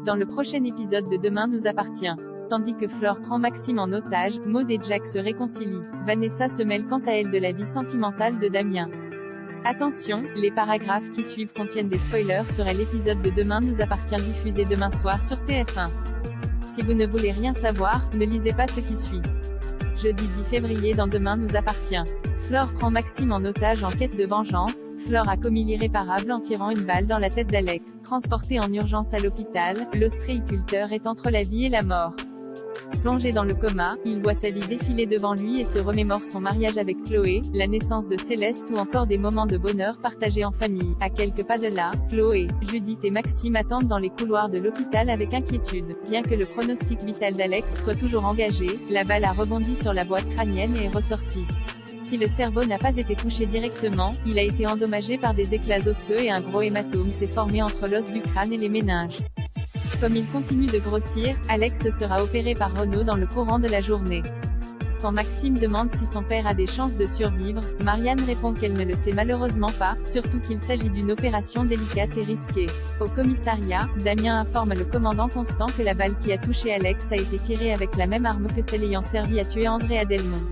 Dans le prochain épisode de Demain nous appartient. Tandis que Flore prend Maxime en otage, Maud et Jack se réconcilient. Vanessa se mêle quant à elle de la vie sentimentale de Damien. Attention, les paragraphes qui suivent contiennent des spoilers sur l'épisode de Demain nous appartient diffusé demain soir sur TF1. Si vous ne voulez rien savoir, ne lisez pas ce qui suit. Jeudi 10 février dans Demain nous appartient. Flore prend Maxime en otage en quête de vengeance. Flore a commis l'irréparable en tirant une balle dans la tête d'Alex. Transporté en urgence à l'hôpital, l'ostréiculteur est entre la vie et la mort. Plongé dans le coma, il voit sa vie défiler devant lui et se remémore son mariage avec Chloé, la naissance de Céleste ou encore des moments de bonheur partagés en famille. À quelques pas de là, Chloé, Judith et Maxime attendent dans les couloirs de l'hôpital avec inquiétude. Bien que le pronostic vital d'Alex soit toujours engagé, la balle a rebondi sur la boîte crânienne et est ressortie. Si le cerveau n'a pas été touché directement, il a été endommagé par des éclats osseux et un gros hématome s'est formé entre l'os du crâne et les méninges. Comme il continue de grossir, Alex sera opéré par Renaud dans le courant de la journée. Quand Maxime demande si son père a des chances de survivre, Marianne répond qu'elle ne le sait malheureusement pas, surtout qu'il s'agit d'une opération délicate et risquée. Au commissariat, Damien informe le commandant Constant que la balle qui a touché Alex a été tirée avec la même arme que celle ayant servi à tuer Andrea Delmont.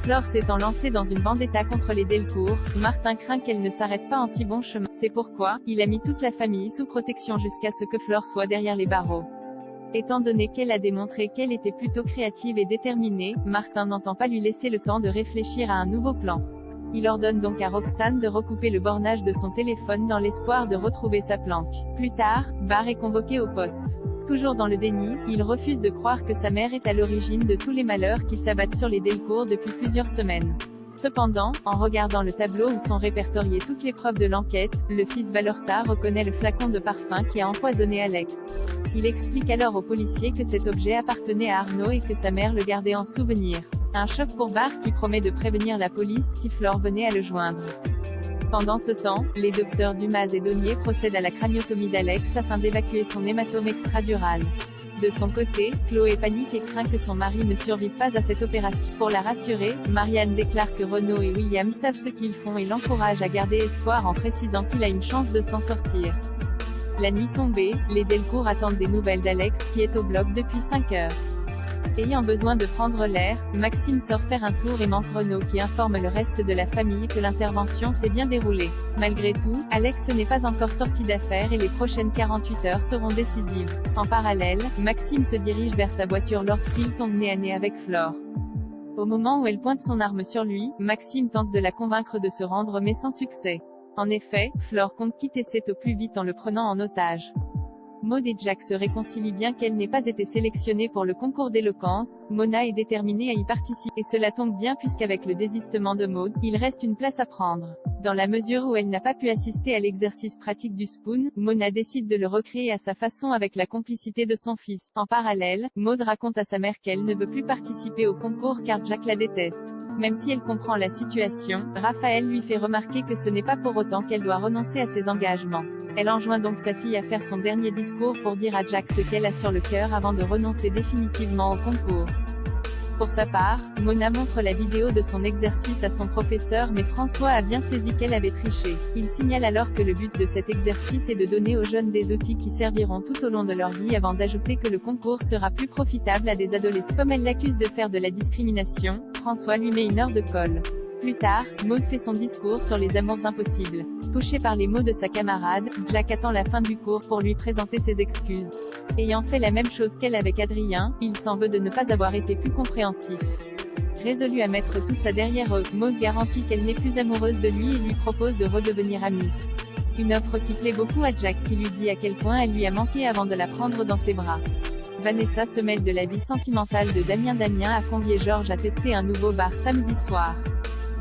Flore s'étant lancée dans une vendetta contre les Delcourt, Martin craint qu'elle ne s'arrête pas en si bon chemin. C'est pourquoi, il a mis toute la famille sous protection jusqu'à ce que Flore soit derrière les barreaux. Étant donné qu'elle a démontré qu'elle était plutôt créative et déterminée, Martin n'entend pas lui laisser le temps de réfléchir à un nouveau plan. Il ordonne donc à Roxane de recouper le bornage de son téléphone dans l'espoir de retrouver sa planque. Plus tard, Barr est convoqué au poste. Toujours dans le déni, il refuse de croire que sa mère est à l'origine de tous les malheurs qui s'abattent sur les Delcourt depuis plusieurs semaines. Cependant, en regardant le tableau où sont répertoriées toutes les preuves de l'enquête, le fils Valorta reconnaît le flacon de parfum qui a empoisonné Alex. Il explique alors aux policiers que cet objet appartenait à Arnaud et que sa mère le gardait en souvenir. Un choc pour Barr qui promet de prévenir la police si Flore venait à le joindre. Pendant ce temps, les docteurs Dumas et Daunier procèdent à la craniotomie d'Alex afin d'évacuer son hématome extradural. De son côté, Chloé panique et craint que son mari ne survive pas à cette opération. Pour la rassurer, Marianne déclare que Renaud et William savent ce qu'ils font et l'encourage à garder espoir en précisant qu'il a une chance de s'en sortir. La nuit tombée, les Delcourt attendent des nouvelles d'Alex qui est au bloc depuis 5 heures. Ayant besoin de prendre l'air, Maxime sort faire un tour et manque Renaud qui informe le reste de la famille que l'intervention s'est bien déroulée. Malgré tout, Alex n'est pas encore sorti d'affaire et les prochaines 48 heures seront décisives. En parallèle, Maxime se dirige vers sa voiture lorsqu'il tombe nez à nez avec Flore. Au moment où elle pointe son arme sur lui, Maxime tente de la convaincre de se rendre mais sans succès. En effet, Flore compte quitter Sète au plus vite en le prenant en otage. Maud et Jack se réconcilient bien qu'elle n'ait pas été sélectionnée pour le concours d'éloquence. Mona est déterminée à y participer, et cela tombe bien puisqu'avec le désistement de Maud, il reste une place à prendre. Dans la mesure où elle n'a pas pu assister à l'exercice pratique du spoon, Mona décide de le recréer à sa façon avec la complicité de son fils. En parallèle, Maud raconte à sa mère qu'elle ne veut plus participer au concours car Jack la déteste. Même si elle comprend la situation, Raphaël lui fait remarquer que ce n'est pas pour autant qu'elle doit renoncer à ses engagements. Elle enjoint donc sa fille à faire son dernier discours pour dire à Jack ce qu'elle a sur le cœur avant de renoncer définitivement au concours. Pour sa part, Mona montre la vidéo de son exercice à son professeur mais François a bien saisi qu'elle avait triché. Il signale alors que le but de cet exercice est de donner aux jeunes des outils qui serviront tout au long de leur vie avant d'ajouter que le concours sera plus profitable à des adolescents. Comme elle l'accuse de faire de la discrimination, François lui met une heure de colle. Plus tard, Maud fait son discours sur les amours impossibles. Touché par les mots de sa camarade, Jack attend la fin du cours pour lui présenter ses excuses. Ayant fait la même chose qu'elle avec Adrien, il s'en veut de ne pas avoir été plus compréhensif. Résolue à mettre tout ça derrière eux, Maud garantit qu'elle n'est plus amoureuse de lui et lui propose de redevenir amie. Une offre qui plaît beaucoup à Jack qui lui dit à quel point elle lui a manqué avant de la prendre dans ses bras. Vanessa se mêle de la vie sentimentale de Damien. Damien a convié Georges à tester un nouveau bar samedi soir.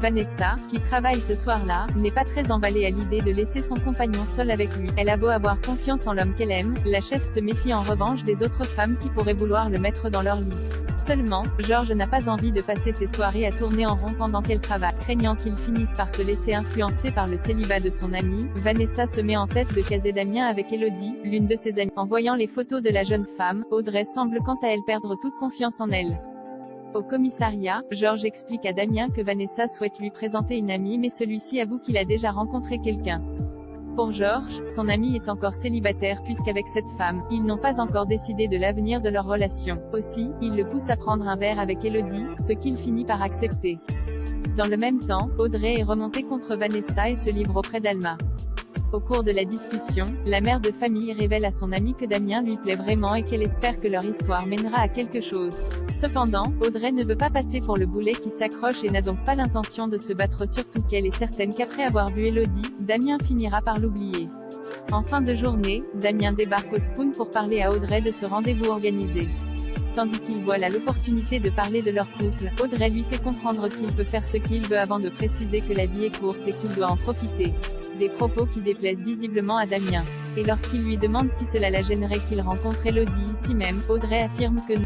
Vanessa, qui travaille ce soir-là, n'est pas très emballée à l'idée de laisser son compagnon seul avec lui. Elle a beau avoir confiance en l'homme qu'elle aime, la chef se méfie en revanche des autres femmes qui pourraient vouloir le mettre dans leur lit. Seulement, Georges n'a pas envie de passer ses soirées à tourner en rond pendant qu'elle travaille. Craignant qu'il finisse par se laisser influencer par le célibat de son amie, Vanessa se met en tête de caser Damien avec Elodie, l'une de ses amies. En voyant les photos de la jeune femme, Audrey semble quant à elle perdre toute confiance en elle. Au commissariat, Georges explique à Damien que Vanessa souhaite lui présenter une amie mais celui-ci avoue qu'il a déjà rencontré quelqu'un. Pour Georges, son ami est encore célibataire puisqu'avec cette femme, ils n'ont pas encore décidé de l'avenir de leur relation. Aussi, il le pousse à prendre un verre avec Elodie, ce qu'il finit par accepter. Dans le même temps, Audrey est remontée contre Vanessa et se livre auprès d'Alma. Au cours de la discussion, la mère de famille révèle à son amie que Damien lui plaît vraiment et qu'elle espère que leur histoire mènera à quelque chose. Cependant, Audrey ne veut pas passer pour le boulet qui s'accroche et n'a donc pas l'intention de se battre, surtout qu'elle est certaine qu'après avoir vu Elodie, Damien finira par l'oublier. En fin de journée, Damien débarque au Spoon pour parler à Audrey de ce rendez-vous organisé. Tandis qu'il voit là l'opportunité de parler de leur couple, Audrey lui fait comprendre qu'il peut faire ce qu'il veut avant de préciser que la vie est courte et qu'il doit en profiter. Des propos qui déplaisent visiblement à Damien. Et lorsqu'il lui demande si cela la gênerait qu'il rencontre Elodie ici même, Audrey affirme que non.